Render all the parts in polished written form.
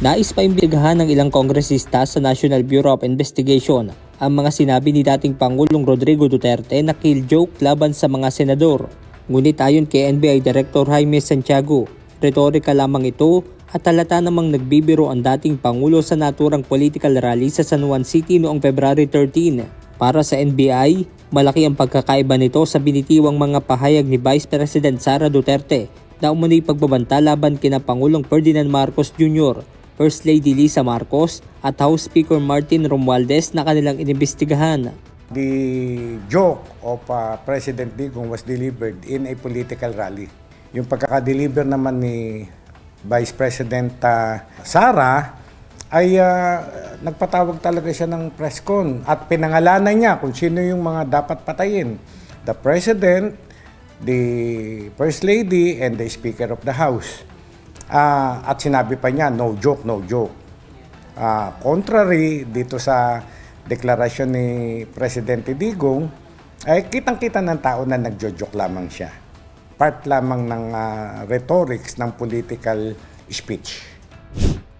Nais pa imbestigahan ng ilang kongresista sa National Bureau of Investigation ang mga sinabi ni dating Pangulong Rodrigo Duterte na kill joke laban sa mga senador. Ngunit ayon kay NBI Director Jaime Santiago, retorika lamang ito at halata namang nagbibiro ang dating Pangulo sa naturang political rally sa San Juan City noong February 13. Para sa NBI, malaki ang pagkakaiba nito sa binitiwang mga pahayag ni Vice President Sara Duterte na umano'y pagbabanta laban kina Pangulong Ferdinand Marcos Jr., First Lady Lisa Marcos at House Speaker Martin Romualdez na kanilang inimbestigahan. The joke of President Digong was delivered in a political rally. Yung pagkaka-deliver naman ni Vice President Sara ay nagpatawag talaga siya ng press con at pinangalanan niya kung sino yung mga dapat patayin. The President, the First Lady, and the Speaker of the House. At sinabi pa niya, no joke, no joke. Contrary dito sa deklarasyon ni Presidente Digong, ay kitang-kita ng tao na nagjo-joke lamang siya. Part lamang ng rhetorics ng political speech.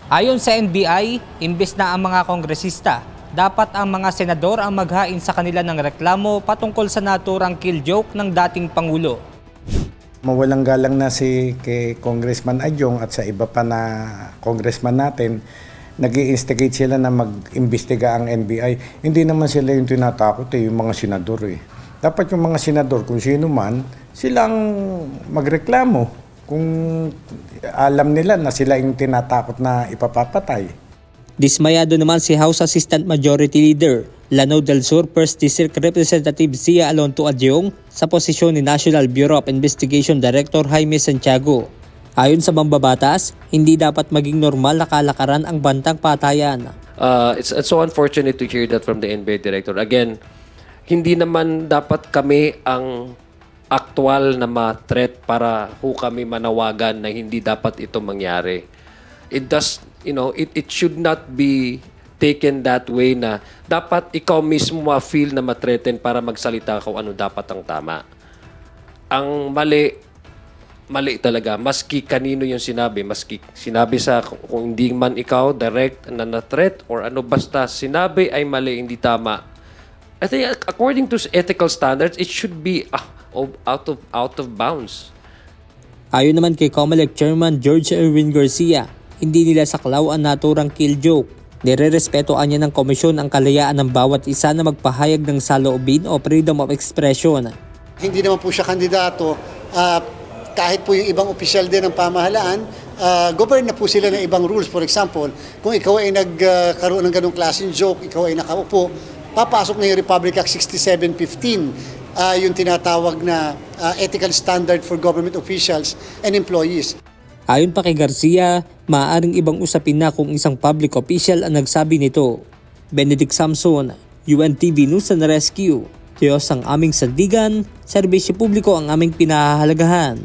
Ayon sa NBI, imbes na ang mga kongresista, dapat ang mga senador ang maghain sa kanila ng reklamo patungkol sa naturang kill joke ng dating Pangulo. Mawalang galang na si kay Congressman Adjong at sa iba pa na congressman natin, nag-i-instigate sila na mag-imbestiga ang NBI. Hindi naman sila yung tinatakot yung mga senador eh. Dapat yung mga senador, kung sino man, silang magreklamo kung alam nila na sila yung tinatakot na ipapapatay. Dismayado naman si House Assistant Majority Leader Lanao del Sur 1st District Representative Zia Alonto Adjong sa posisyon ni National Bureau of Investigation Director Jaime Santiago. Ayon sa mambabatas, hindi dapat maging normal na kalakaran ang bantang patayan. It's so unfortunate to hear that from the NBI Director. Again, hindi naman dapat kami ang aktual na ma-threat para kami manawagan na hindi dapat ito mangyari. It should not be taken that way na dapat ikaw mismo ma-feel na ma-threaten para magsalita kung ano dapat ang tama. Ang mali talaga. Maski kanino yung sinabi, maski sinabi sa kung hindi man ikaw direct na threat or ano basta sinabi ay mali, hindi tama. I think according to ethical standards, it should be out of bounds. Ayon naman kay COMELEC Chairman George Erwin Garcia, hindi nila saklaw ang naturang kill joke. Nire-respetoan niya ng komisyon ang kalayaan ng bawat isa na magpahayag ng saloobin o freedom of expression. Hindi naman po siya kandidato. Kahit po yung ibang opisyal din ng pamahalaan, govern na po sila ng ibang rules. For example, kung ikaw ay nagkaroon ng ganong klaseng joke, ikaw ay nakaupo, papasok na yung Republic Act 6715, yung tinatawag na ethical standard for government officials and employees. Ayon pa kay Garcia, maaaring ibang usapin na kung isang public official ang nagsabi nito. Benedict Samson, UNTV News and Rescue. Diyos ang aming sandigan, serbisyo publiko ang aming pinahahalagahan.